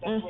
Mm.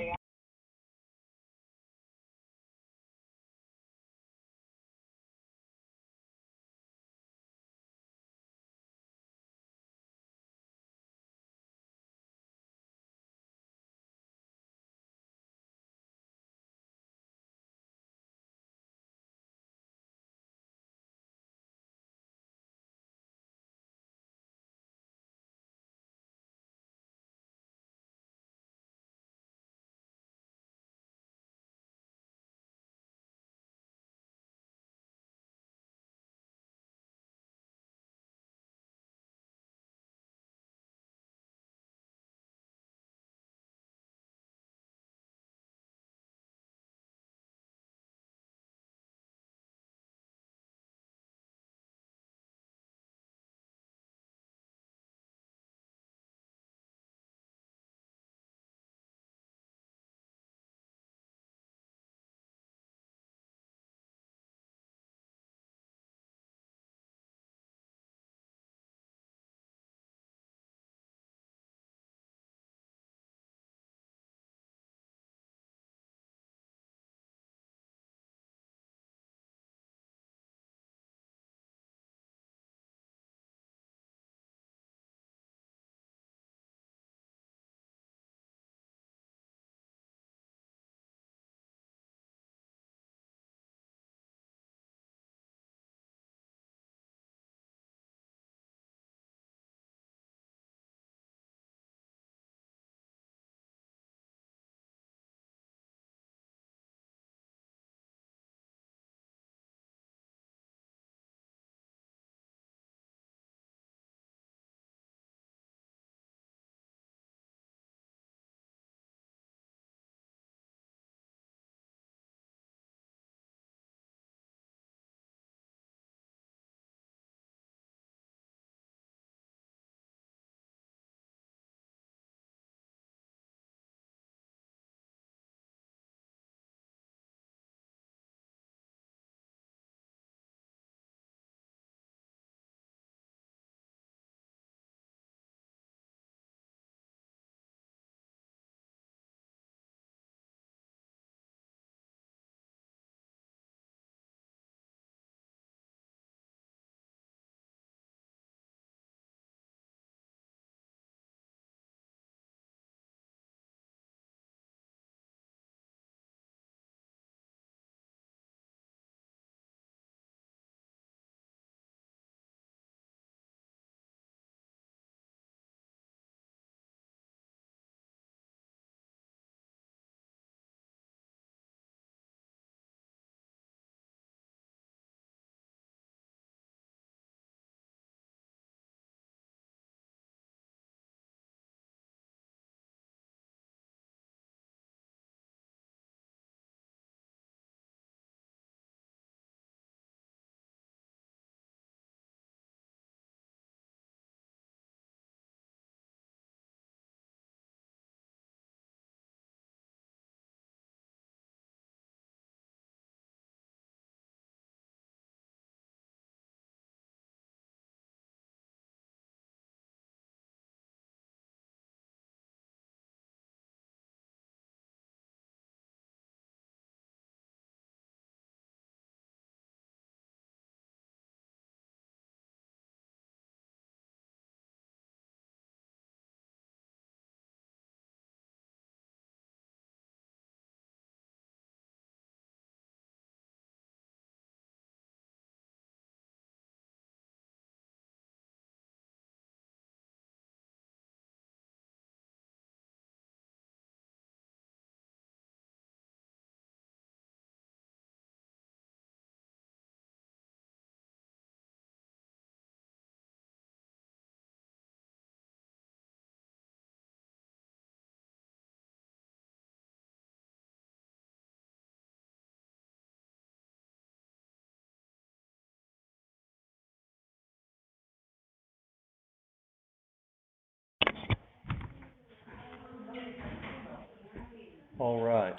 All right.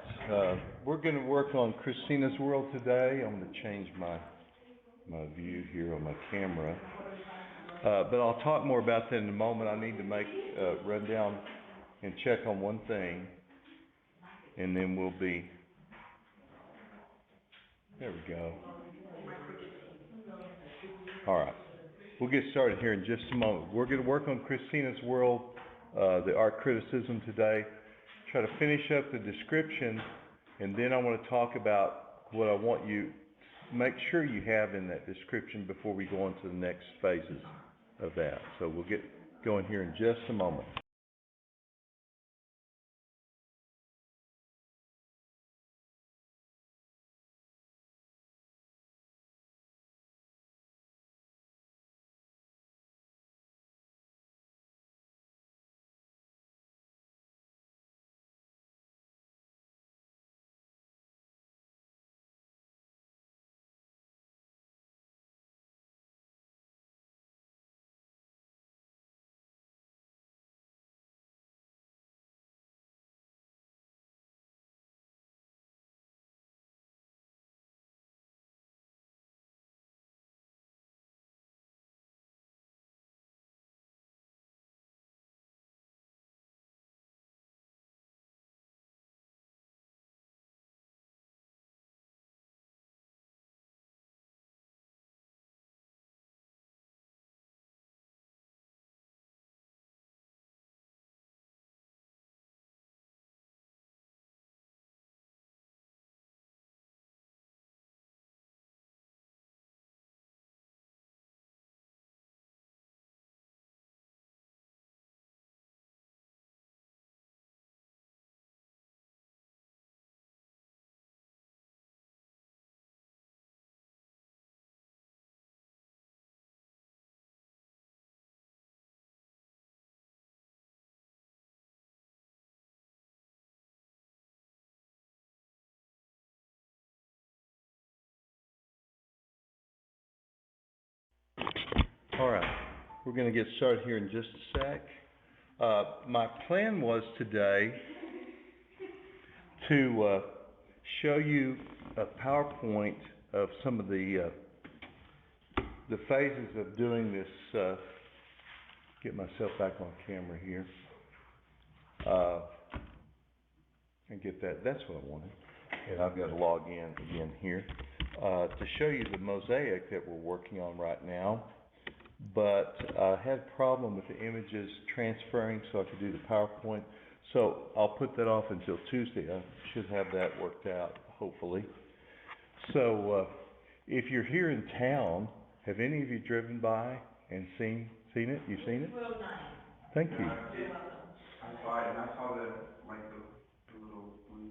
We're going to work on Christina's world today. I'm going to change my view here on my camera. But I'll talk more about that in a moment. I need to run down and check on one thing. and then we'll be, there we go. All right, we'll get started here in just a moment. We're going to work on Christina's World, the art criticism today, try to finish up the description, and then I want to talk about what I want you, make sure you have in that description before we go on to the next phases of that. So we'll get going here in just a moment. All right, we're going to get started here in just a sec. My plan was today to show you a PowerPoint of some of the phases of doing this. Get myself back on camera here and get that. That's what I wanted. And I've got to log in again here to show you the mosaic that we're working on right now. But I had a problem with the images transferring so I could do the PowerPoint. So I'll put that off until Tuesday. I should have that worked out, hopefully. So if you're here in town, have any of you driven by and seen it? You've seen it? Thank you. I saw it, and I saw the little blue.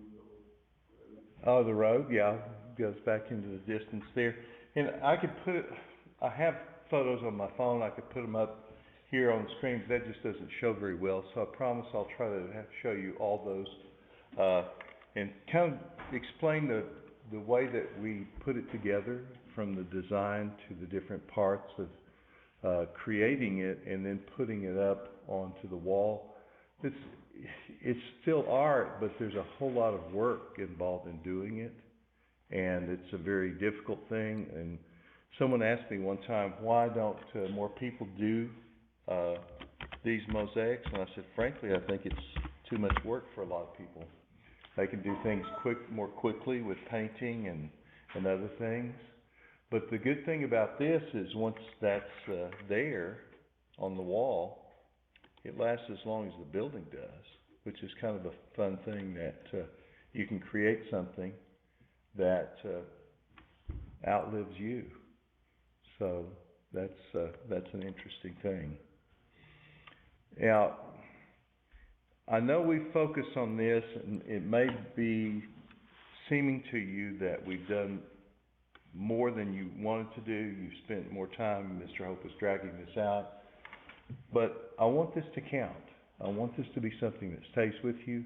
Oh, the road, yeah, goes back into the distance there. And I could put it, I have photos on my phone, I could put them up here on the screen, but that just doesn't show very well. So I promise I'll try to show you all those, and kind of explain the way that we put it together, from the design to the different parts of creating it and then putting it up onto the wall. It's still art, but there's a whole lot of work involved in doing it, and it's a very difficult thing. And someone asked me one time, why don't more people do these mosaics? And I said, frankly, I think it's too much work for a lot of people. They can do things more quickly with painting and other things. But the good thing about this is once that's there on the wall, it lasts as long as the building does, which is kind of a fun thing, that you can create something that outlives you. So that's an interesting thing. Now, I know we focus on this, and it may be seeming to you that we've done more than you wanted to do. You've spent more time. Mr. Hope is dragging this out. But I want this to count. I want this to be something that stays with you,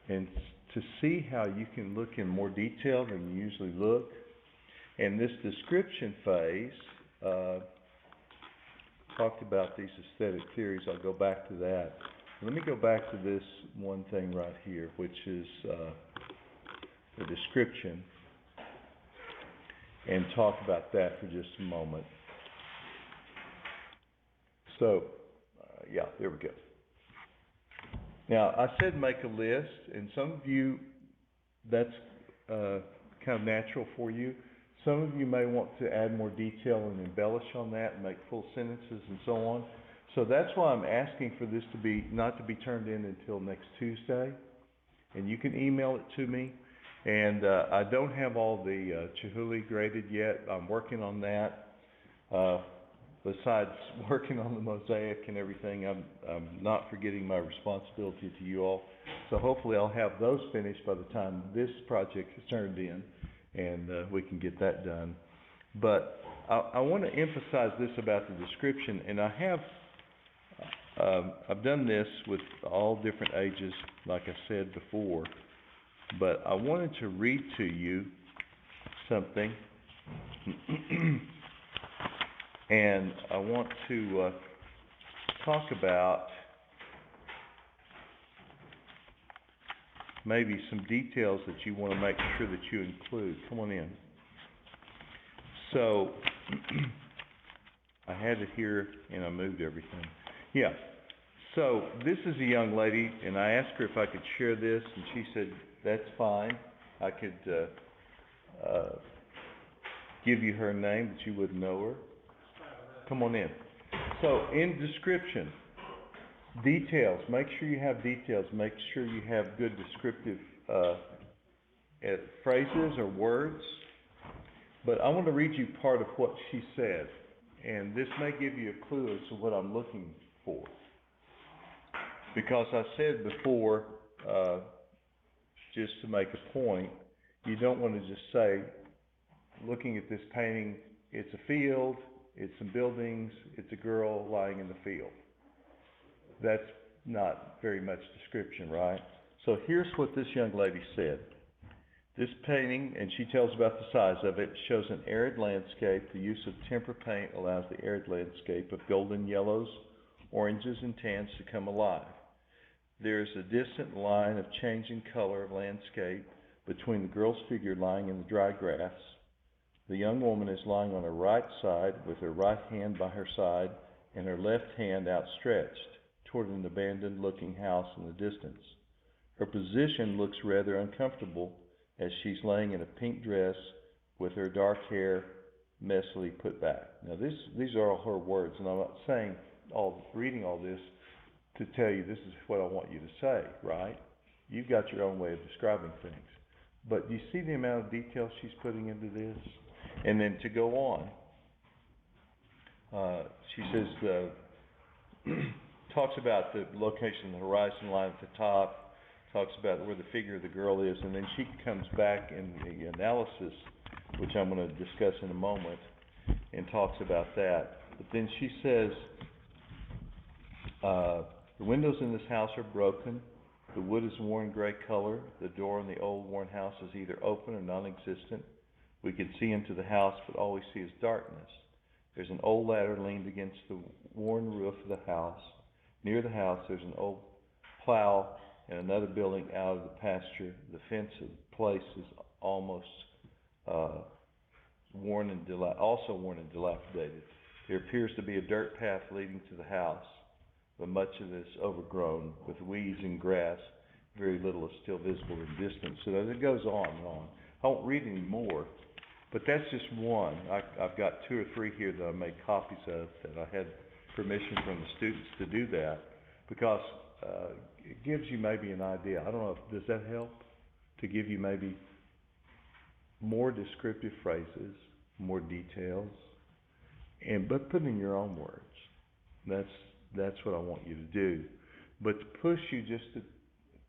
and to see how you can look in more detail than you usually look. And this description phase talked about these aesthetic theories. I'll go back to that. Let me go back to this one thing right here, which is the description, and talk about that for just a moment. So, yeah, there we go. Now, I said make a list, and some of you that's, kind of natural for you. Some of you may want to add more detail and embellish on that and make full sentences and so on. So that's why I'm asking for this to be, not to be turned in until next Tuesday. And you can email it to me. And, I don't have all the, Chihuly graded yet. I'm working on that. Besides working on the mosaic and everything, I'm not forgetting my responsibility to you all. So hopefully I'll have those finished by the time this project is turned in, and we can get that done. But I want to emphasize this about the description, and I have, I've done this with all different ages, like I said before, but I wanted to read to you something. And I want to talk about maybe some details that you want to make sure that you include. Come on in. So, I had it here and I moved everything. Yeah. So, this is a young lady, and I asked her if I could share this, and she said, that's fine. I could give you her name, but you wouldn't know her. Come on in. So, in description, details, make sure you have details, make sure you have good descriptive phrases or words. But I want to read you part of what she said, and this may give you a clue as to what I'm looking for. Because I said before, just to make a point, you don't want to just say, looking at this painting, it's a field, it's some buildings, it's a girl lying in the field. That's not very much description, right? So here's what this young lady said. This painting, and she tells about the size of it, shows an arid landscape. The use of tempera paint allows the arid landscape of golden yellows, oranges, and tans to come alive. There is a distant line of changing color of landscape between the girl's figure lying in the dry grass. The young woman is lying on her right side with her right hand by her side and her left hand outstretched toward an abandoned-looking house in the distance. Her position looks rather uncomfortable as she's laying in a pink dress with her dark hair messily put back. Now these are all her words, and I'm not saying reading all this to tell you this is what I want you to say, right? You've got your own way of describing things. But do you see the amount of detail she's putting into this? And then to go on, she says, talks about the location of the horizon line at the top, talks about where the figure of the girl is, and then she comes back in the analysis, which I'm going to discuss in a moment, and talks about that. But then she says, the windows in this house are broken. The wood is worn gray color. The door in the old worn house is either open or non-existent. We can see into the house, but all we see is darkness. There's an old ladder leaned against the worn roof of the house. Near the house, there's an old plow and another building out of the pasture. The fence of the place is almost worn and dilapidated. There appears to be a dirt path leading to the house, but much of it is overgrown with weeds and grass. Very little is still visible in distance. So as it goes on and on. I won't read any more, but that's just one. I've got 2 or 3 here that I made copies of, that I had permission from the students to do that, because it gives you maybe an idea. I don't know, does that help? To give you maybe more descriptive phrases, more details, but put in your own words. That's what I want you to do. But to push you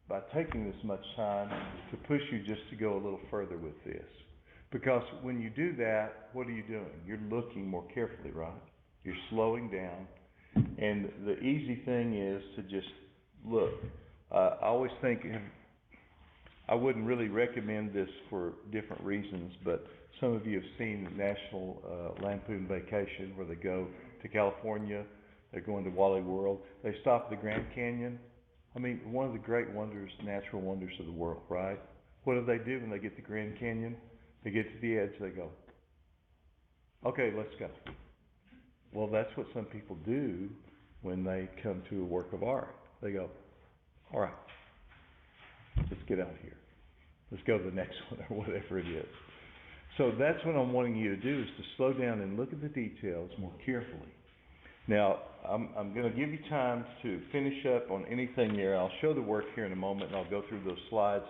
by taking this much time, to push you just to go a little further with this. Because when you do that, what are you doing? You're looking more carefully, right? You're slowing down. And the easy thing is to just look. I always think, I wouldn't really recommend this for different reasons, but some of you have seen the National Lampoon Vacation, where they go to California, they're going to Wally World, they stop at the Grand Canyon. I mean, one of the great wonders, natural wonders of the world, right? What do they do when they get to the Grand Canyon? They get to the edge, they go, okay, let's go. Well, that's what some people do when they come to a work of art. They go, all right, let's get out of here. Let's go to the next one or whatever it is. So that's what I'm wanting you to do, is to slow down and look at the details more carefully. Now, I'm going to give you time to finish up on anything there. I'll show the work here in a moment, and I'll go through those slides.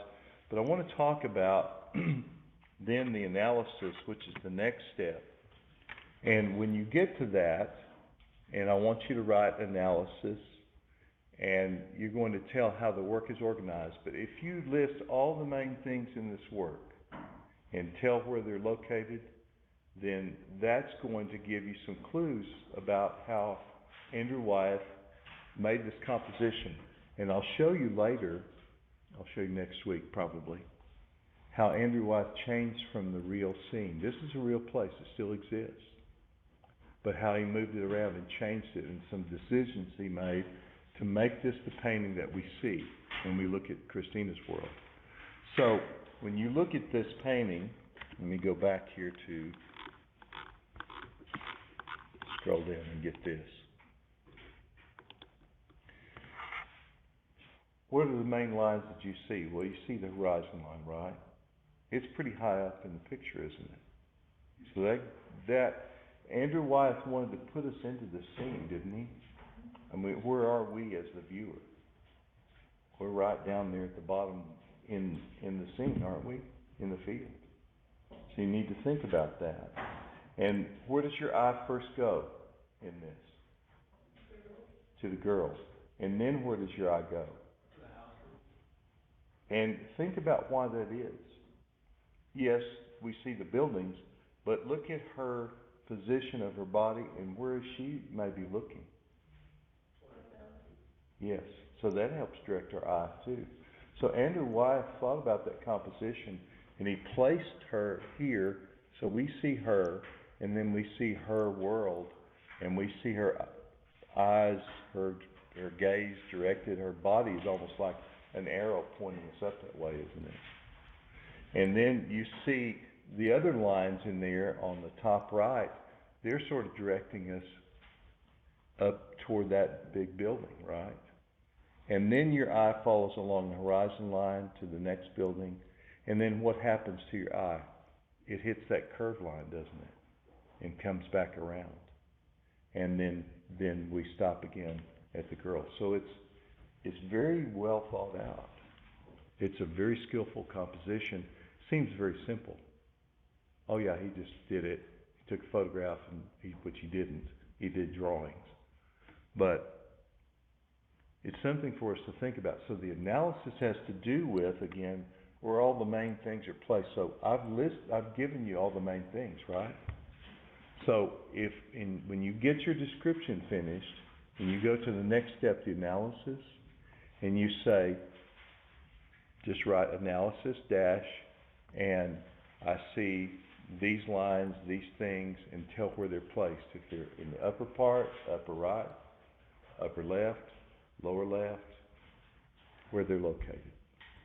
But I want to talk about then the analysis, which is the next step. And when you get to that, and I want you to write analysis, and you're going to tell how the work is organized. But if you list all the main things in this work and tell where they're located, then that's going to give you some clues about how Andrew Wyeth made this composition. And I'll show you later, I'll show you next week probably, how Andrew Wyeth changed from the real scene. This is a real place, it still exists. But how he moved it around and changed it, and some decisions he made to make this the painting that we see when we look at Christina's World. So, when you look at this painting, let me go back here to scroll down and get this. What are the main lines that you see? Well, you see the horizon line, right? It's pretty high up in the picture, isn't it? So that Andrew Wyeth wanted to put us into the scene, didn't he? I mean, where are we as the viewer? We're right down there at the bottom in the scene, aren't we? In the field. So you need to think about that. And where does your eye first go in this? To the girl. And then where does your eye go? To the house. And think about why that is. Yes, we see the buildings, but look at her position of her body and where she may be looking. Yes, so that helps direct her eye too. So Andrew Wyeth thought about that composition, and he placed her here, so we see her, and then we see her world, and we see her eyes, her gaze directed. Her body is almost like an arrow pointing us up that way, isn't it? And then you see the other lines in there on the top right. They're sort of directing us up toward that big building, right? And then your eye follows along the horizon line to the next building. And then what happens to your eye? It hits that curved line, doesn't it? And comes back around. And then we stop again at the girl. So it's very well thought out. It's a very skillful composition. Seems very simple. Oh yeah, he just did it. He took a photograph, which he didn't. He did drawings. But it's something for us to think about. So the analysis has to do with, again, where all the main things are placed. So I've given you all the main things, right? So when you get your description finished, and you go to the next step, the analysis, and you say, just write analysis dash, and I see these lines, these things, and tell where they're placed. If they're in the upper part, upper right, upper left, lower left, where they're located.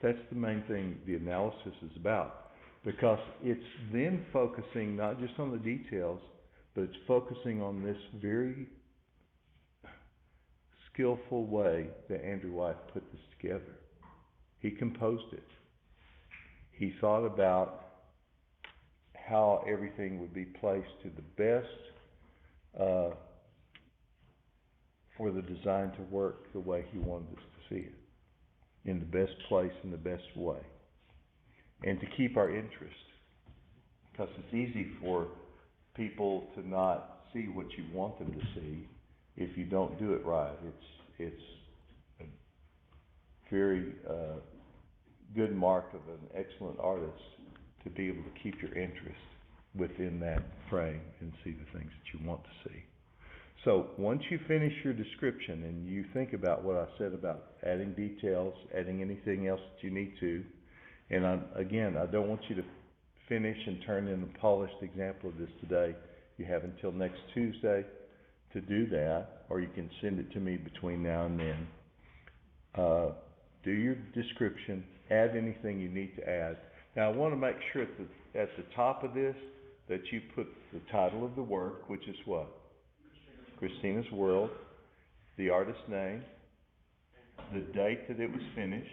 That's the main thing the analysis is about, because it's then focusing not just on the details, but it's focusing on this very skillful way that Andrew Wyeth put this together. He composed it. He thought about how everything would be placed to the best for the design to work the way he wanted us to see it, in the best place, in the best way, and to keep our interest, because it's easy for people to not see what you want them to see if you don't do it right. It's a very good mark of an excellent artist to be able to keep your interest within that frame and see the things that you want to see. So once you finish your description and you think about what I said about adding details, adding anything else that you need to, and I don't want you to finish and turn in a polished example of this today. You have until next Tuesday to do that, or you can send it to me between now and then. Do your description, add anything you need to add. Now I want to make sure at the top of this that you put the title of the work, which is what? Christina's World, the artist's name, the date that it was finished,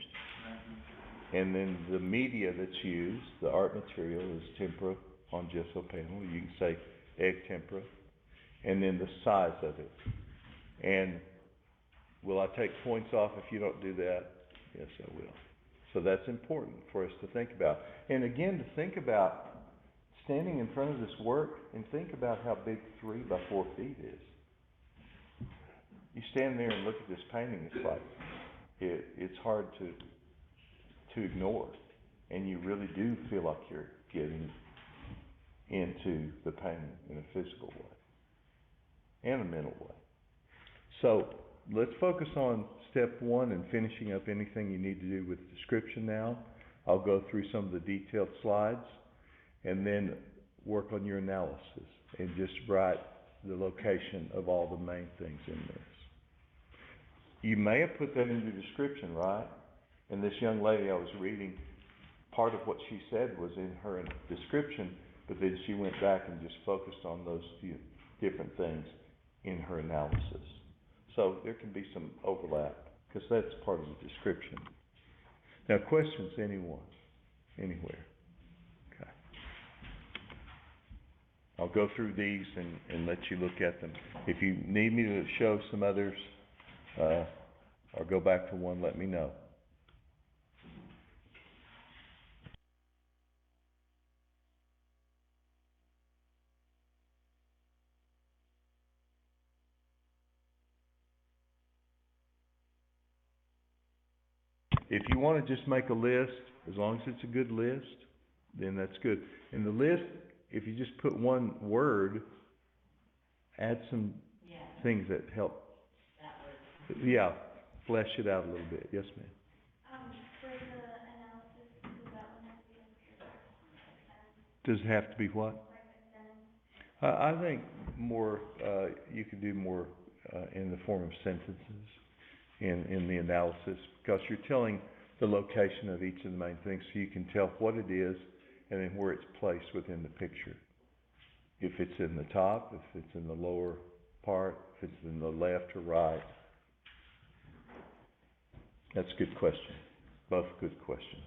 And then the media that's used, the art material, is tempera on gesso panel. You can say egg tempera. And then the size of it. And will I take points off if you don't do that? Yes, I will. So that's important for us to think about. And again, to think about standing in front of this work and think about how big 3 by 4 feet is. You stand there and look at this painting, it's like, it's hard to ignore. And you really do feel like you're getting into the painting in a physical way and a mental way. So let's focus on step 1 and finishing up anything you need to do with description now. I'll go through some of the detailed slides and then work on your analysis and just write the location of all the main things in this. You may have put that into description, right? And this young lady I was reading, part of what she said was in her description, but then she went back and just focused on those few different things in her analysis. So there can be some overlap, because that's part of the description. Now, questions, anyone? Anywhere? Okay. I'll go through these and let you look at them. If you need me to show some others, or go back to one, let me know. If you want to just make a list, as long as it's a good list, then that's good. In the list, if you just put one word, add some things that help. Yeah, flesh it out a little bit. Yes, ma'am. For the analysis, does that one have to be Does it have to be what? I think more, you could do more in the form of sentences in the analysis, because you're telling the location of each of the main things, so you can tell what it is and then where it's placed within the picture. If it's in the top, if it's in the lower part, if it's in the left or right. That's a good question. Both good questions.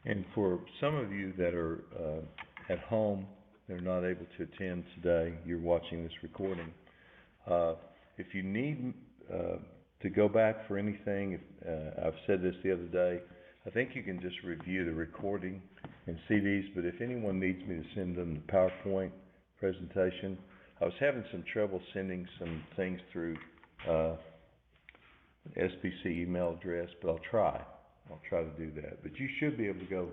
And for some of you that are at home, they're not able to attend today, you're watching this recording. If you need to go back for anything, I've said this the other day, I think you can just review the recording and CDs, but if anyone needs me to send them the PowerPoint presentation, I was having some trouble sending some things through SBC email address, but I'll try to do that. But you should be able to go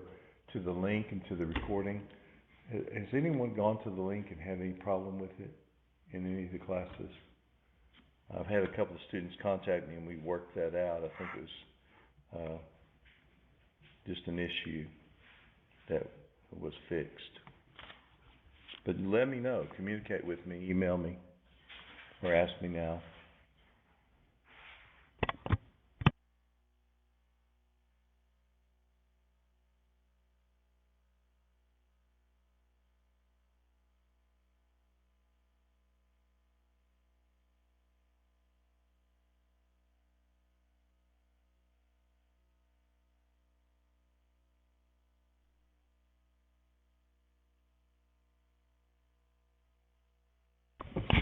to the link and to the recording. Has anyone gone to the link and had any problem with it in any of the classes? I've had a couple of students contact me and we worked that out. I think it was just an issue that was fixed. But let me know, communicate with me, email me, or ask me now.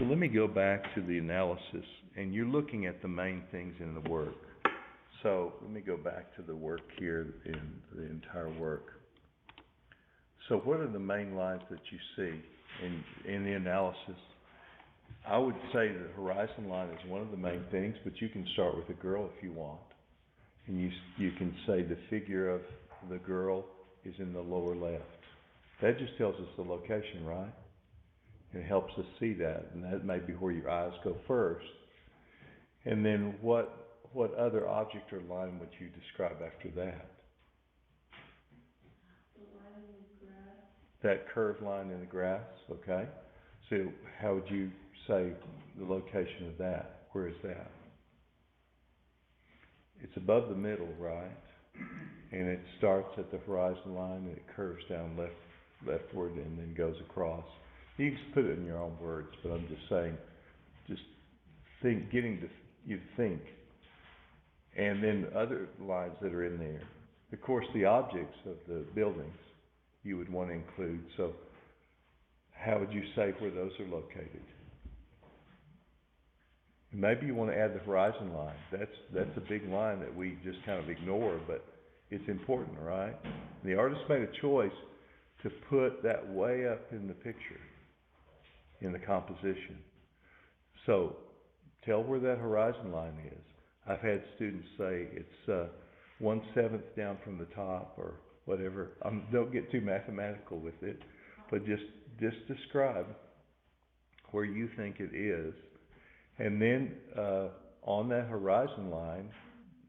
let me go back to the analysis, and you're looking at the main things in the work. So, let me go back to the work here, in the entire work. So what are the main lines that you see in the analysis? I would say the horizon line is one of the main things, but you can start with a girl if you want. And you can say the figure of the girl is in the lower left. That just tells us the location, right? It helps us see that, and that may be where your eyes go first. And then what other object or line would you describe after that? That curved line in the grass, okay? So how would you say the location of that? Where is that? It's above the middle, right? And it starts at the horizon line and it curves down leftward and then goes across. You can just put it in your own words, but I'm just saying, getting you to think. And then other lines that are in there. Of course, the objects of the buildings you would want to include. So how would you say where those are located? Maybe you want to add the horizon line. That's a big line that we just kind of ignore, but it's important, right? The artist made a choice to put that way up in the picture, in the composition. So tell where that horizon line is. I've had students say it's 1/7 down from the top or whatever. Don't get too mathematical with it, but just describe where you think it is. And then on that horizon line,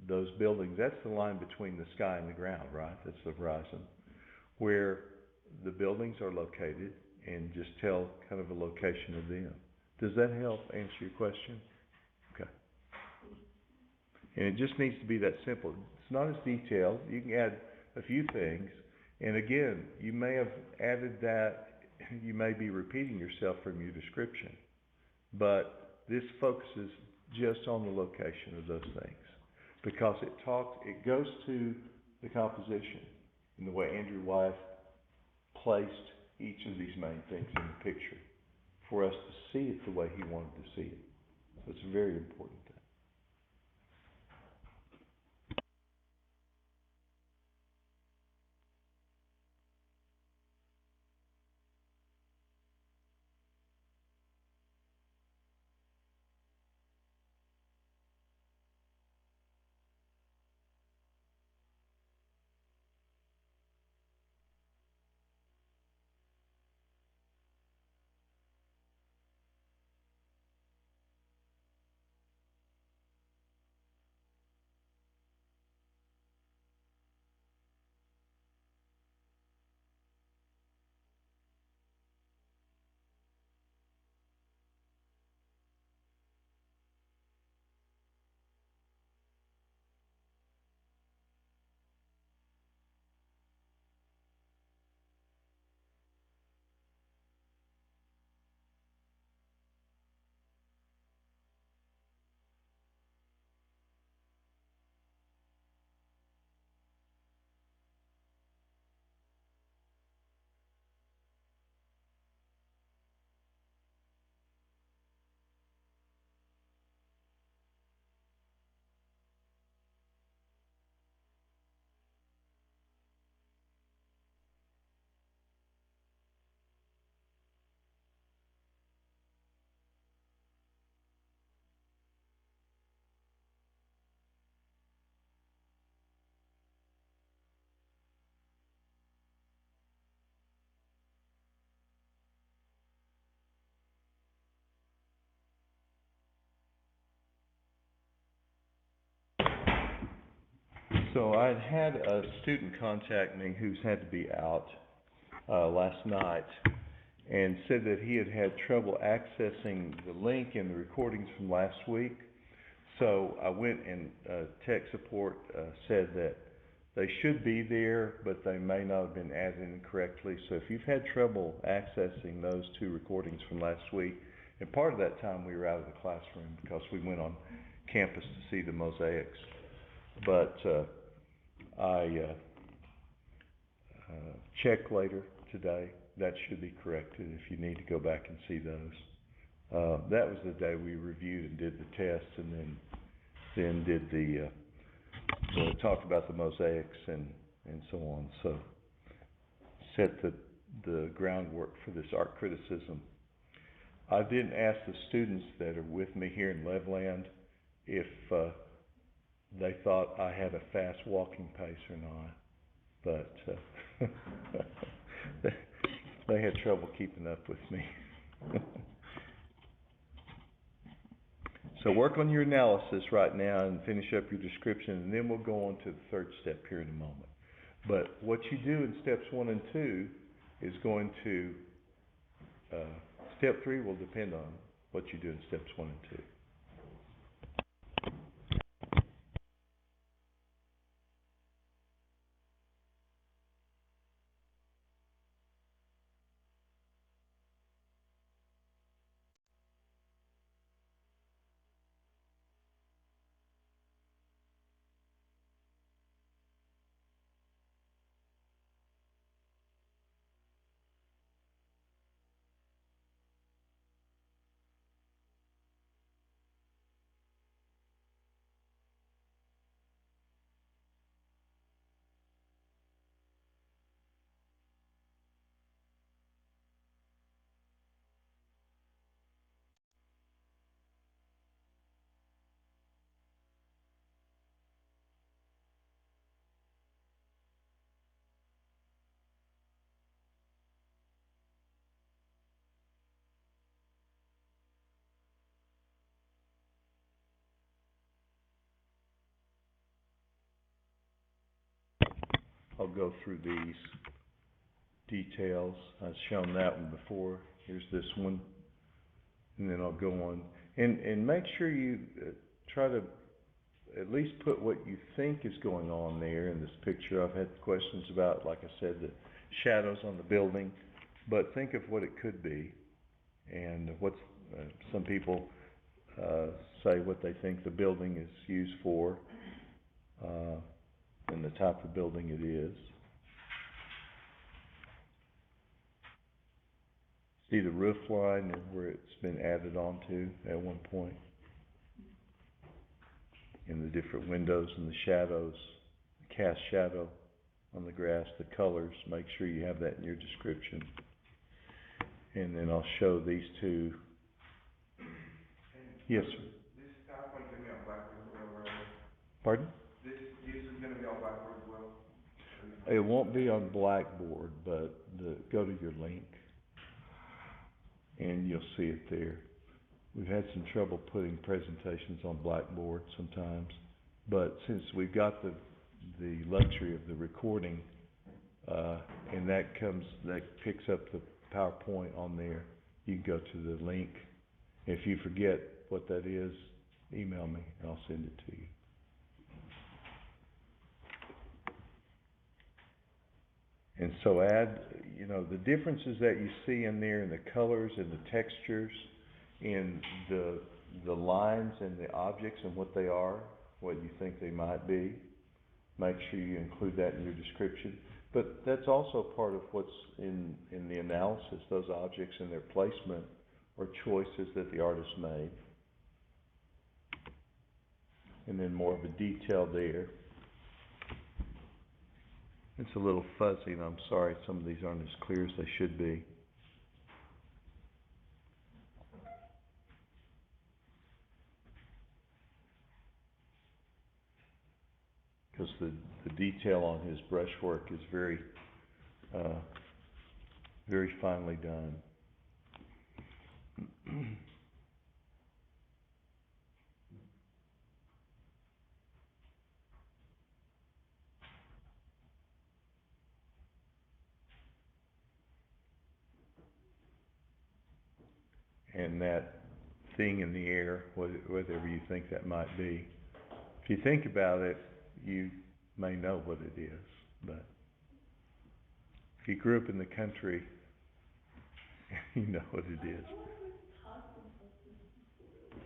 those buildings, that's the line between the sky and the ground, right? That's the horizon. Where the buildings are located, and just tell kind of a location of them. Does that help answer your question? Okay. And it just needs to be that simple. It's not as detailed. You can add a few things. And again, you may have added that, you may be repeating yourself from your description. But this focuses just on the location of those things. Because it goes to the composition in the way Andrew Wyeth placed each of these main things in the picture for us to see it the way he wanted to see it. So it's a very important thing. So I'd had a student contact me who's had to be out last night and said that he had had trouble accessing the link and the recordings from last week. So I went and tech support said that they should be there, but they may not have been added in correctly. So if you've had trouble accessing those two recordings from last week, and part of that time we were out of the classroom because we went on campus to see the mosaics. But I check later today. That should be corrected if you need to go back and see those. That was the day we reviewed and did the tests, and then did talked about the mosaics and so on. So set the groundwork for this art criticism. I didn't ask the students that are with me here in Loveland if they thought I had a fast walking pace or not, but they had trouble keeping up with me. So work on your analysis right now and finish up your description, and then we'll go on to the third step here in a moment. But what you do in steps 1 and 2 is going to, step 3 will depend on what you do in steps 1 and 2. I'll go through these details. I've shown that one before. Here's this one. And then I'll go on. And make sure you try to at least put what you think is going on there in this picture. I've had questions about, like I said, the shadows on the building. But think of what it could be. And what's some people say what they think the building is used for. And the type of building it is. See the roof line and where it's been added onto at one point. And the different windows and the shadows, the cast shadow on the grass, the colors. Make sure you have that in your description. And then I'll show these two. Yes, sir. This PowerPoint is going to be on Blackboard as well, right? Pardon? This is going to be on Blackboard as well? It won't be on Blackboard, but go to your link and you'll see it there. We've had some trouble putting presentations on Blackboard sometimes, but since we've got the luxury of the recording, and that picks up the PowerPoint on there, you can go to the link. If you forget what that is, email me and I'll send it to you. And so add, the differences that you see in there in the colors and the textures, in the lines and the objects and what they are, what you think they might be. Make sure you include that in your description. But that's also part of what's in the analysis, those objects and their placement or choices that the artist made. And then more of a detail there. It's a little fuzzy, and I'm sorry some of these aren't as clear as they should be. Because the detail on his brushwork is very, very finely done. And that thing in the air, whatever you think that might be. If you think about it, you may know what it is, but if you grew up in the country, you know what it is.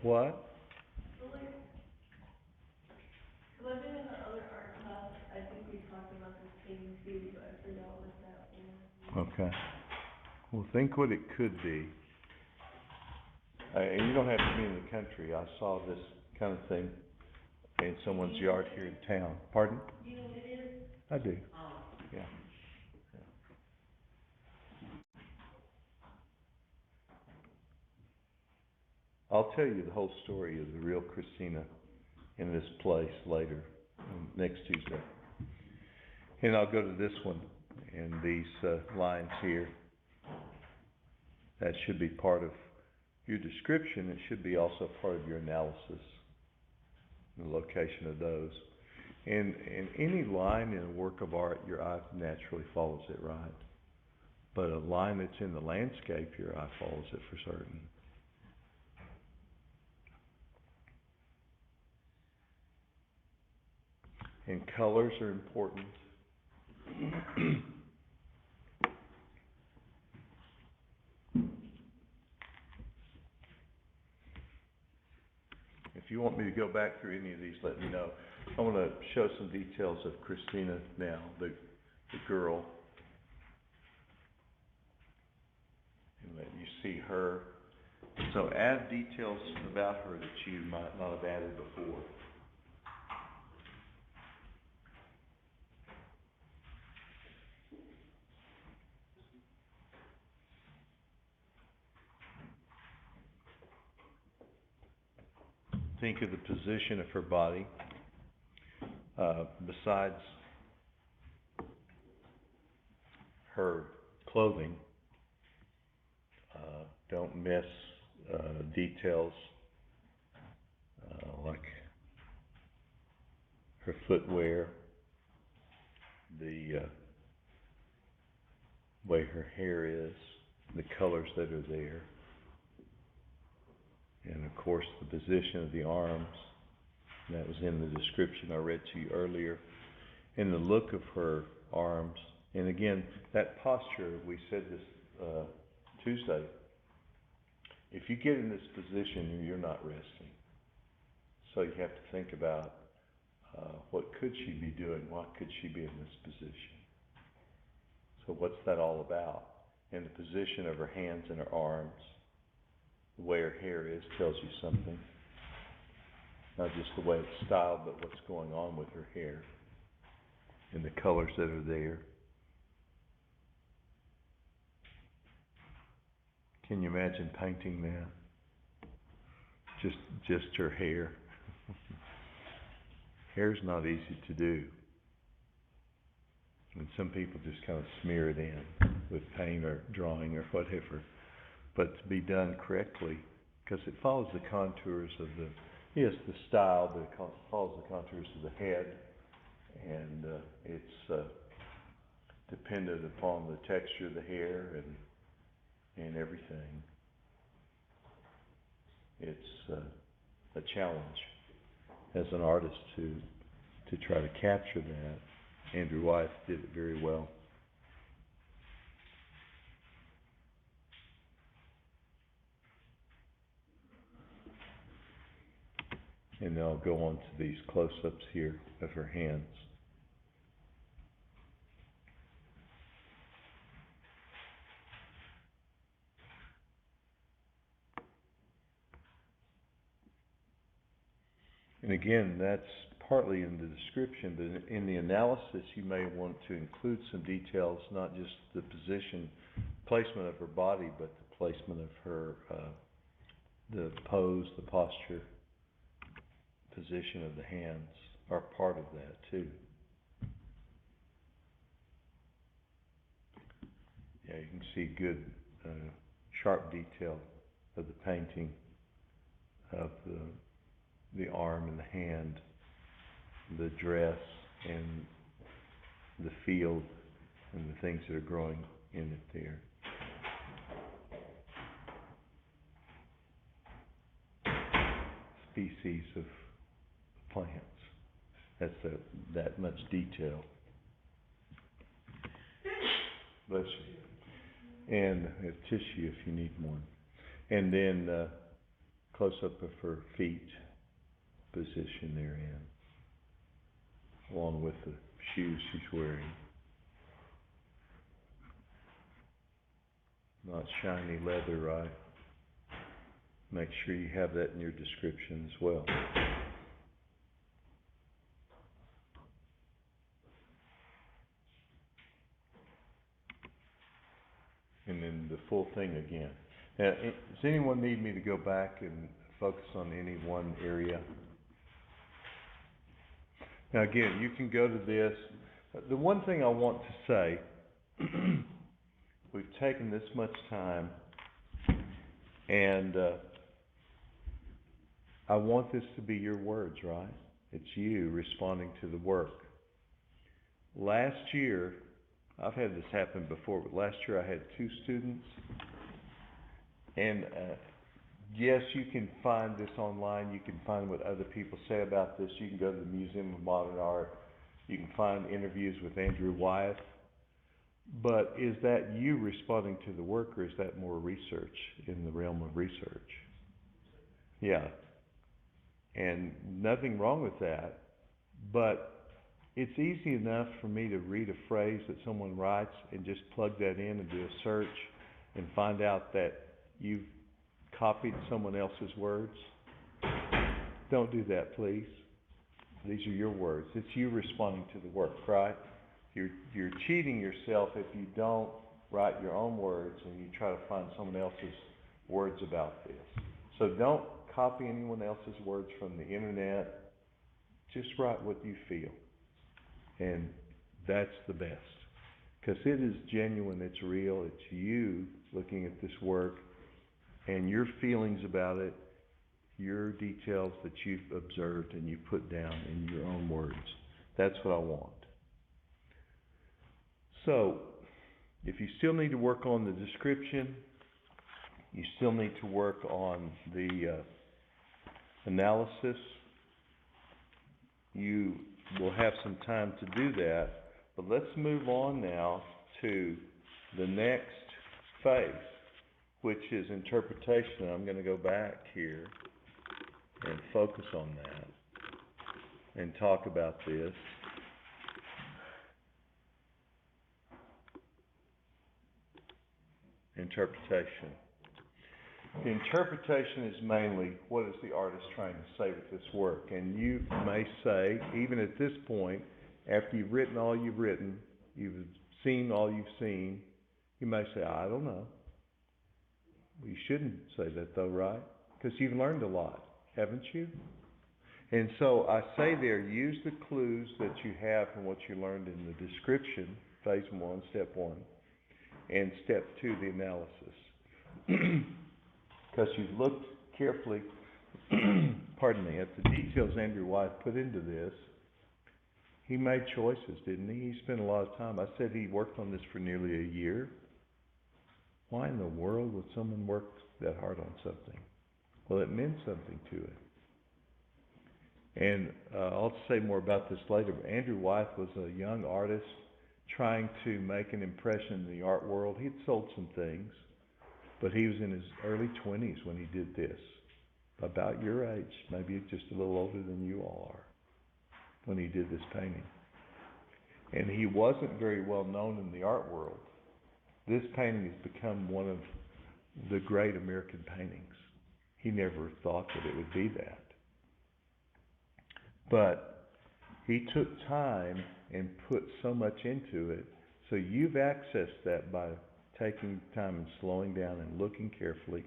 What? Because I've been in the other art class, I think we talked about this thing too, but I forgot what that was. Okay. Well, think what it could be. And you don't have to be in the country. I saw this kind of thing in someone's yard here in town. Pardon? Do you know what it is? I do, Oh. yeah. I'll tell you the whole story of the real Christina in this place later, next Tuesday. And I'll go to this one, and these lines here. That should be part of your description. It should be also part of your analysis, the location of those. And any line in a work of art, your eye naturally follows it, right? But a line that's in the landscape, your eye follows it for certain. And colors are important. If you want me to go back through any of these, let me know. I want to show some details of Christina now, the girl. And let you see her. So add details about her that you might not have added before. Think of the position of her body. Besides her clothing, don't miss details like her footwear, the way her hair is, the colors that are there, and of course the position of the arms. That was in the description I read to you earlier. And the look of her arms. And again, that posture, we said this Tuesday. If you get in this position, you're not resting. So you have to think about what could she be doing? Why could she be in this position? So what's that all about? And the position of her hands and her arms, the way her hair is, tells you something. Not just the way it's styled, but what's going on with her hair and the colors that are there. Can you imagine painting that? Just her hair. Hair's not easy to do. And some people just kind of smear it in with paint or drawing or whatever. But to be done correctly, because it follows the contours of the style, but it follows the contours of the head, and it's dependent upon the texture of the hair and everything. It's a challenge as an artist to try to capture that. Andrew Wyeth did it very well. And then I'll go on to these close-ups here of her hands. And again, that's partly in the description, but in the analysis you may want to include some details, not just the position, placement of her body, but the placement of her, the pose, the posture, position of the hands are part of that too. Yeah, you can see good, sharp detail of the painting of the arm and the hand, the dress and the field and the things that are growing in it there. Species of plants. That's that much detail. Bless you. And tissue if you need more. And then close up of her feet, position they're in, along with the shoes she's wearing. Not shiny leather, right? Make sure you have that in your description as well. And then the full thing again. Now, does anyone need me to go back and focus on any one area? Now again, you can go to this. The one thing I want to say, we've taken this much time, and I want this to be your words, right? It's you responding to the work. Last year, I've had this happen before, but last year I had 2 students, and yes, you can find this online, you can find what other people say about this, you can go to the Museum of Modern Art, you can find interviews with Andrew Wyeth, but is that you responding to the work, or is that more research in the realm of research? Yeah. And nothing wrong with that, but it's easy enough for me to read a phrase that someone writes and just plug that in and do a search and find out that you've copied someone else's words. Don't do that, please. These are your words. It's you responding to the work, right? You're cheating yourself if you don't write your own words and you try to find someone else's words about this. So don't copy anyone else's words from the internet. Just write what you feel. And that's the best. Because it is genuine, it's real, it's you looking at this work and your feelings about it, your details that you've observed and you put down in your own words. That's what I want. So, if you still need to work on the description, you still need to work on the analysis, you will have some time to do that, but let's move on now to the next phase, which is interpretation. I'm going to go back here and focus on that and talk about this. Interpretation. The interpretation is mainly, what is the artist trying to say with this work? And you may say, even at this point, after you've written all you've written, you've seen all you've seen, you may say, I don't know. Well, you shouldn't say that though, right? Because you've learned a lot, haven't you? And so I say there, use the clues that you have from what you learned in the description, phase 1, step 1, and step 2, the analysis. Because you've looked carefully, pardon me, at the details Andrew Wyeth put into this. He made choices, didn't he? He spent a lot of time. I said he worked on this for nearly a year. Why in the world would someone work that hard on something? Well, it meant something to it. And I'll say more about this later, but Andrew Wyeth was a young artist trying to make an impression in the art world. He'd sold some things, but he was in his early 20s when he did this. About your age, maybe just a little older than you all are, when he did this painting. And he wasn't very well known in the art world. This painting has become one of the great American paintings. He never thought that it would be that. But he took time and put so much into it, so you've accessed that by taking time and slowing down and looking carefully.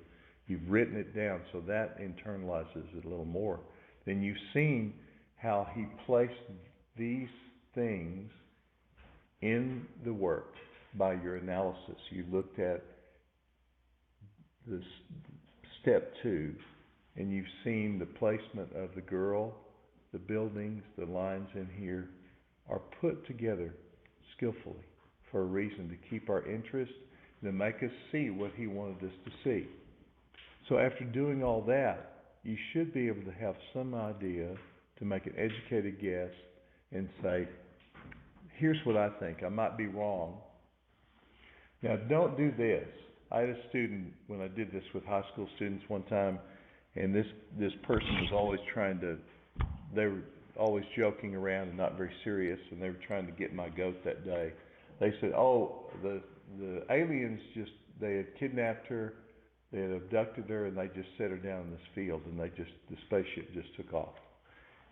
You've written it down, so that internalizes it a little more. Then you've seen how he placed these things in the work by your analysis. You looked at this step 2, and you've seen the placement of the girl, the buildings, the lines in here are put together skillfully for a reason, to keep our interest and to make us see what he wanted us to see. So after doing all that, you should be able to have some idea to make an educated guess and say, here's what I think. I might be wrong. Now, don't do this. I had a student, when I did this with high school students one time, and this person was always they were always joking around and not very serious, and they were trying to get my goat that day. They said, oh, the aliens they had kidnapped her, They had abducted her and they just set her down in this field and the spaceship just took off.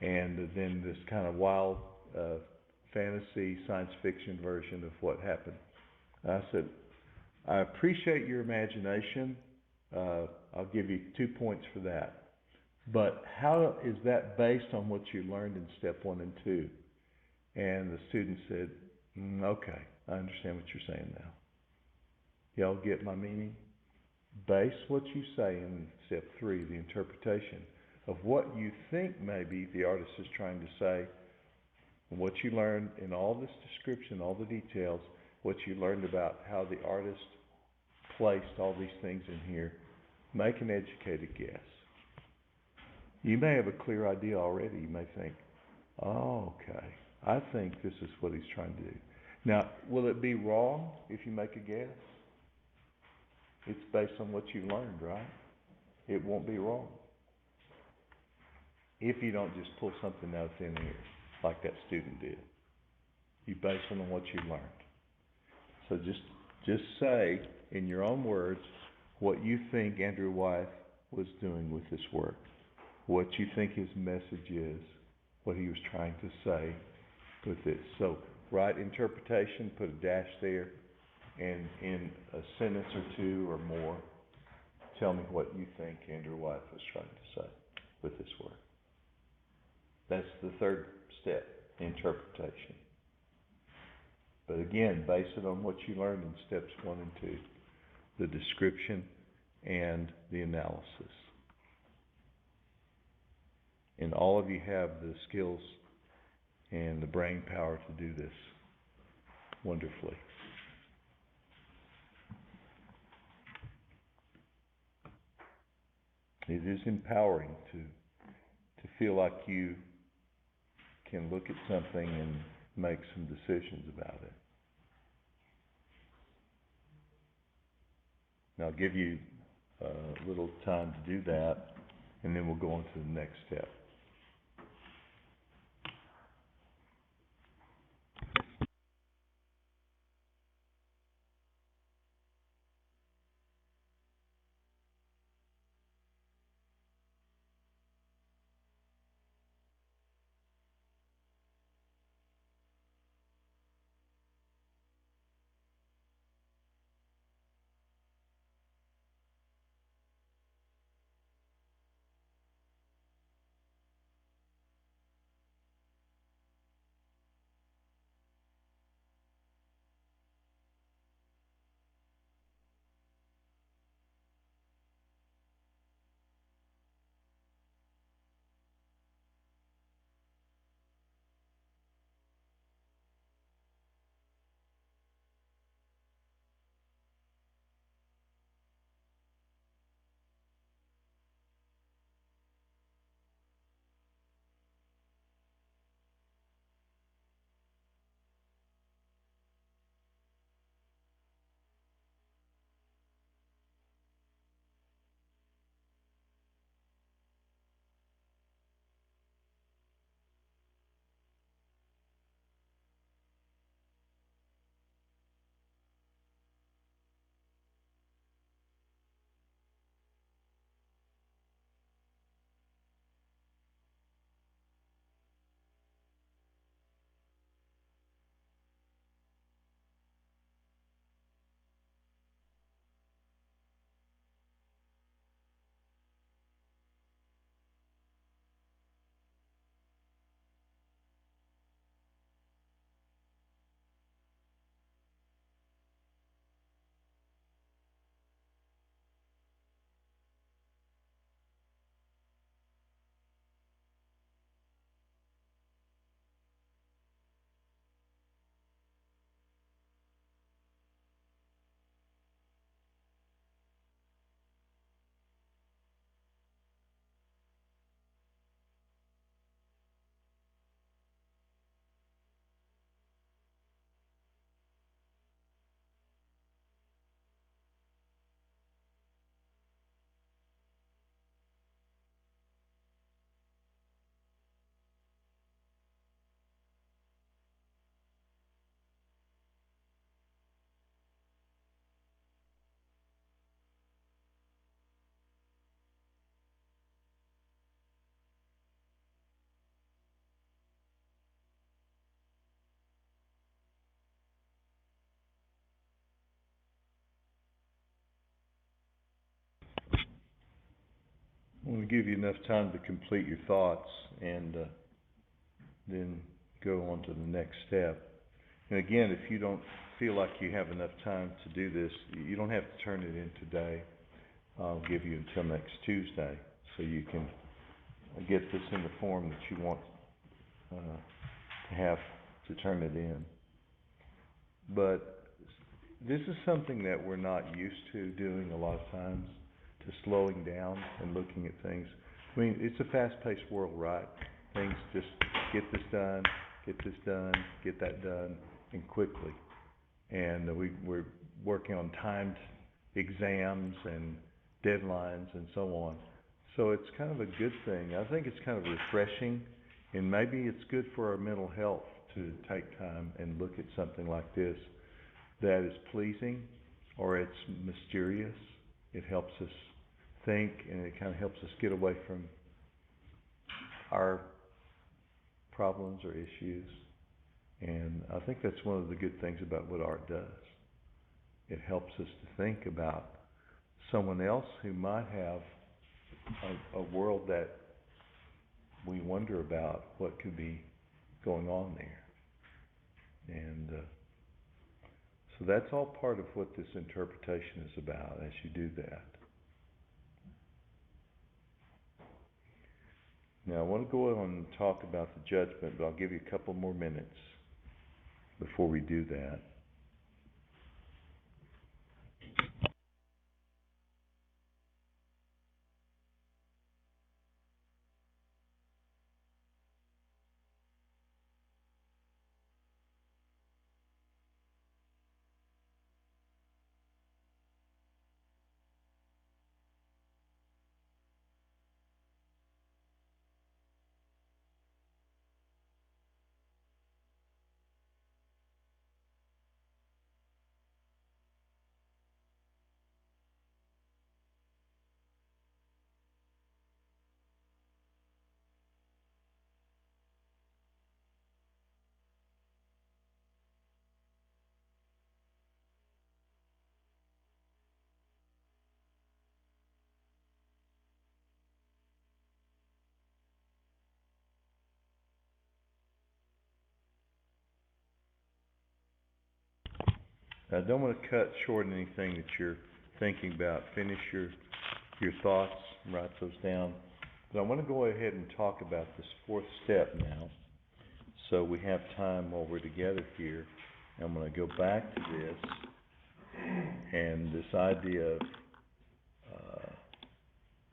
And then this kind of wild, fantasy, science fiction version of what happened. I said, I appreciate your imagination. I'll give you 2 points for that. But how is that based on what you learned in step 1 and 2? And the student said, okay, I understand what you're saying now. Y'all get my meaning? Base what you say in step 3, the interpretation of what you think maybe the artist is trying to say, and what you learned in all this description, all the details, what you learned about how the artist placed all these things in here. Make an educated guess. You may have a clear idea already. You may think, oh, okay, I think this is what he's trying to do. Now, will it be wrong if you make a guess? It's based on what you learned, right? It won't be wrong. If you don't just pull something out of thin air, like that student did. You base it on what you learned. So just say, in your own words, what you think Andrew Wyeth was doing with this work. What you think his message is, what he was trying to say with this. So write interpretation, put a dash there, and in a sentence or 2 or more, tell me what you think Andrew Wyeth was trying to say with this work. That's the 3rd step, interpretation. But again, base it on what you learned in steps 1 and 2, the description and the analysis. And all of you have the skills and the brain power to do this wonderfully. It is empowering to feel like you can look at something and make some decisions about it. Now I'll give you a little time to do that, and then we'll go on to the next step. to give you enough time to complete your thoughts and, then go on to the next step. And again, if you don't feel like you have enough time to do this, you don't have to turn it in today. I'll give you until next Tuesday, so you can get this in the form that you want, to have to turn it in. But this is something that we're not used to doing a lot of times, to slowing down and looking at things. I mean, it's a fast-paced world, right? Things just get this done, get that done, and quickly. And we're working on timed exams and deadlines and so on. So it's kind of a good thing. I think it's kind of refreshing, and maybe it's good for our mental health to take time and look at something like this that is pleasing, or it's mysterious. It helps us think, and it kind of helps us get away from our problems or issues. And I think that's one of the good things about what art does. It helps us to think about someone else who might have a world that we wonder about what could be going on there. And so that's all part of what this interpretation is about as you do that. Now I want to go on and talk about the judgment, but I'll give you a couple more minutes before we do that. I don't want to cut short anything that you're thinking about. Finish your thoughts, write those down. But I want to go ahead and talk about this fourth step now, so we have time while we're together here. I'm going to go back to this and this idea of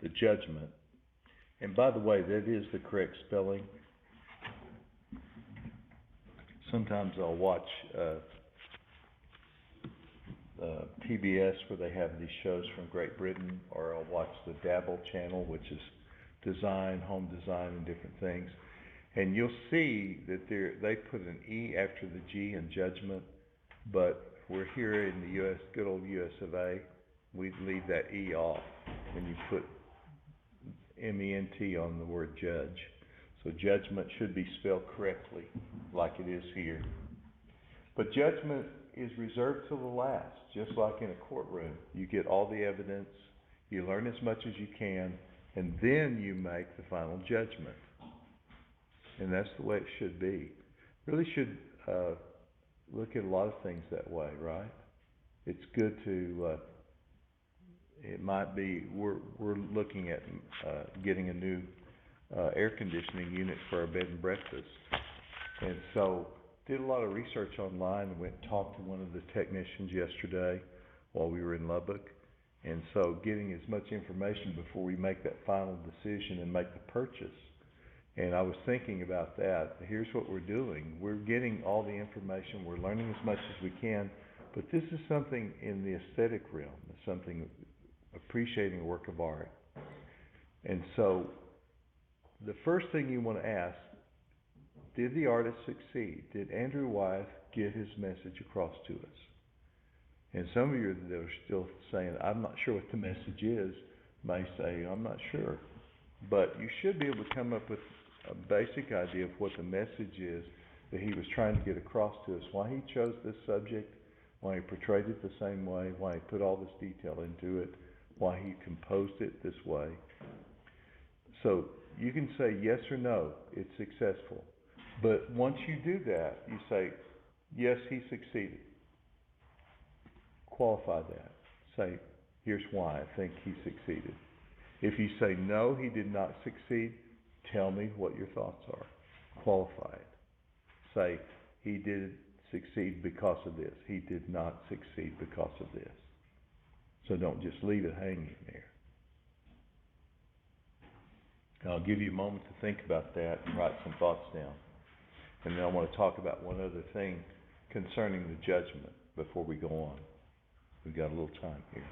the judgment. And by the way, that is the correct spelling. Sometimes I'll watch PBS where they have these shows from Great Britain, or I'll watch the Dabble channel, which is design, home design, and different things. And you'll see that they put an E after the G in judgment, but we're here in the US, good old US of A, we leave that E off when you put MENT on the word judge. So judgment should be spelled correctly, like it is here. But judgment is reserved till the last, just like in a courtroom. You get all the evidence, you learn as much as you can, and then you make the final judgment. And that's the way it should be. Really should look at a lot of things that way, right? It's good to, it might be, we're looking at getting a new air conditioning unit for our bed and breakfast. And so did a lot of research online and went and talked to one of the technicians yesterday while we were in Lubbock. And so getting as much information before we make that final decision and make the purchase. And I was thinking about that. Here's what we're doing. We're getting all the information. We're learning as much as we can. But this is something in the aesthetic realm. It's something appreciating a work of art. And so the first thing you want to ask, did the artist succeed? Did Andrew Wyeth get his message across to us? And some of you that are still saying, I'm not sure what the message is, may say, I'm not sure. But you should be able to come up with a basic idea of what the message is that he was trying to get across to us, why he chose this subject, why he portrayed it the same way, why he put all this detail into it, why he composed it this way. So you can say yes or no, it's successful. But once you do that, you say, yes, he succeeded. Qualify that. Say, here's why I think he succeeded. If you say, no, he did not succeed, tell me what your thoughts are. Qualify it. Say, he did succeed because of this. He did not succeed because of this. So don't just leave it hanging there. I'll give you a moment to think about that and write some thoughts down. And then I want to talk about one other thing concerning the judgment before we go on. We've got a little time here.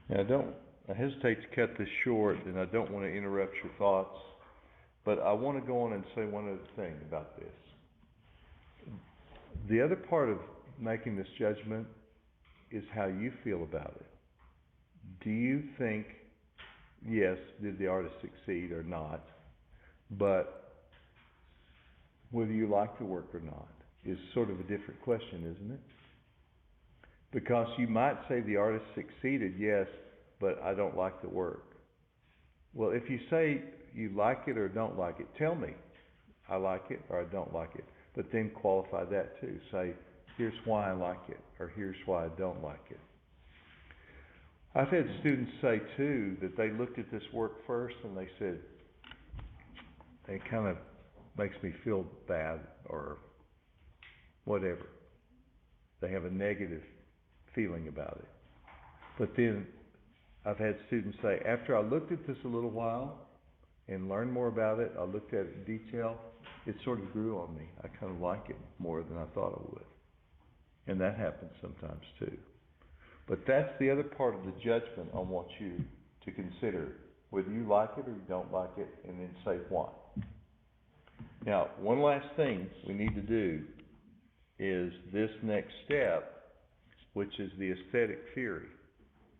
Now, I hesitate to cut this short, and I don't want to interrupt your thoughts, but I want to go on and say one other thing about this. The other part of making this judgment is how you feel about it. Do you think, yes, did the artist succeed or not, but whether you like the work or not is sort of a different question, isn't it? Because you might say the artist succeeded, yes, but I don't like the work. Well, if you say you like it or don't like it, tell me I like it or I don't like it. But then qualify that too. Say, here's why I like it, or here's why I don't like it. I've had students say too that they looked at this work first and they said, it kind of makes me feel bad or whatever. They have a negative feeling about it. But then I've had students say, after I looked at this a little while and learned more about it, I looked at it in detail, it sort of grew on me. I kind of like it more than I thought I would. And that happens sometimes too. But that's the other part of the judgment I want you to consider, whether you like it or you don't like it, and then say why. Now, one last thing we need to do is this next step, which is the aesthetic theory.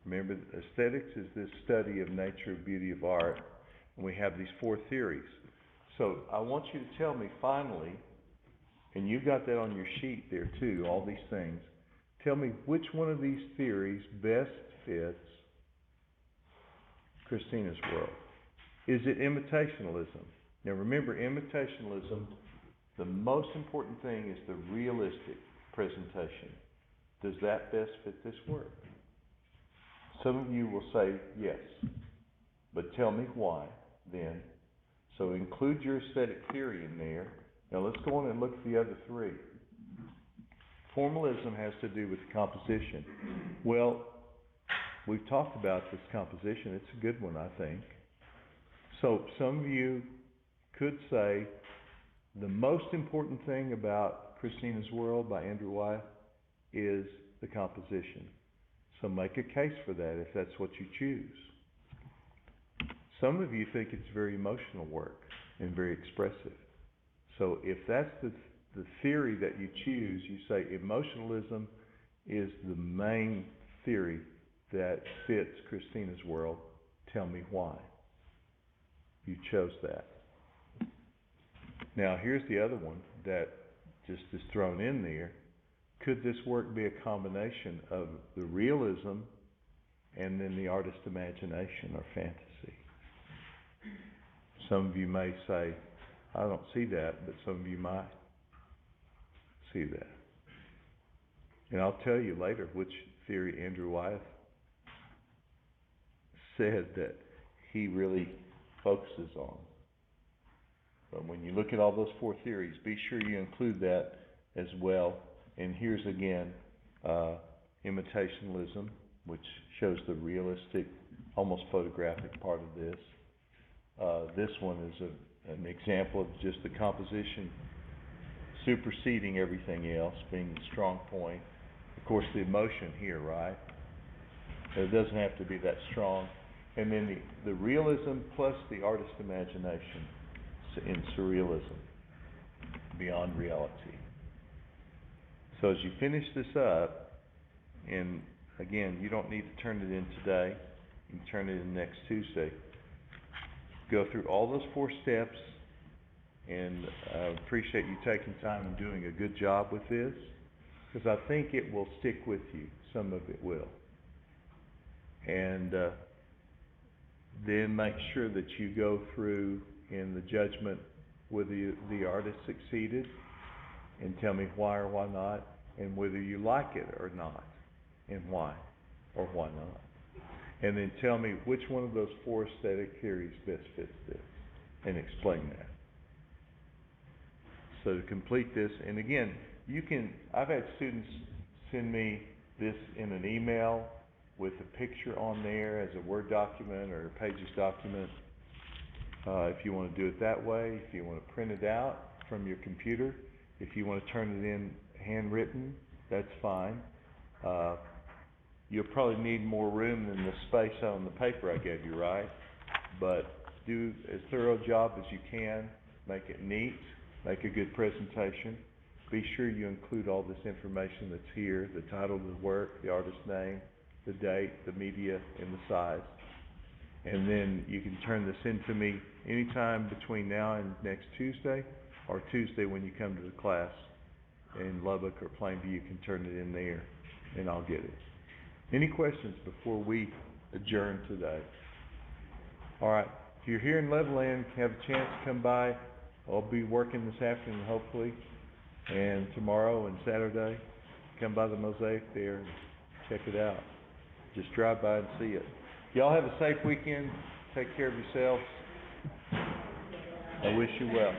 Remember, aesthetics is this study of nature, beauty of art, and we have these 4 theories. So I want you to tell me finally, and you've got that on your sheet there too, all these things. Tell me which one of these theories best fits Christina's world. Is it imitationalism? Now remember, imitationalism, the most important thing is the realistic presentation. Does that best fit this work? Some of you will say yes, but tell me why then. So include your aesthetic theory in there. Now let's go on and look at the other 3. Formalism has to do with composition. Well, we've talked about this composition. It's a good one, I think. So some of you could say the most important thing about Christina's World by Andrew Wyeth is the composition. So make a case for that if that's what you choose. Some of you think it's very emotional work and very expressive. So if that's the theory that you choose, you say emotionalism is the main theory that fits Christina's World. Tell me why you chose that. Now here's the other one that just is thrown in there. Could this work be a combination of the realism and then the artist's imagination or fantasy? Some of you may say, I don't see that, but some of you might see that. And I'll tell you later which theory Andrew Wyeth said that he really focuses on. But when you look at all those 4 theories, be sure you include that as well. And here's again, imitationism, which shows the realistic, almost photographic part of this. This one is an example of just the composition superseding everything else, being the strong point. Of course, the emotion here, right? It doesn't have to be that strong. And then the realism plus the artist's imagination in surrealism, beyond reality. So as you finish this up, and again, you don't need to turn it in today, you can turn it in next Tuesday. Go through all those 4 steps, and I appreciate you taking time and doing a good job with this, because I think it will stick with you. Some of it will. And then make sure that you go through in the judgment whether the artist succeeded, and tell me why or why not, and whether you like it or not, and why or why not. And then tell me which one of those 4 aesthetic theories best fits this, and explain that. So to complete this, and again, I've had students send me this in an email with a picture on there as a Word document or a Pages document. If you want to do it that way, if you want to print it out from your computer, if you want to turn it in handwritten, that's fine. You'll probably need more room than the space on the paper I gave you, right? But do as thorough a job as you can, make it neat, make a good presentation. Be sure you include all this information that's here, the title of the work, the artist's name, the date, the media, and the size. And then you can turn this in to me anytime between now and next Tuesday, or Tuesday when you come to the class in Lubbock or Plainview. You can turn it in there, and I'll get it. Any questions before we adjourn today? All right. If you're here in Levelland, have a chance to come by. I'll be working this afternoon, hopefully, and tomorrow and Saturday. Come by the Mosaic there and check it out. Just drive by and see it. Y'all have a safe weekend. Take care of yourselves. I wish you well.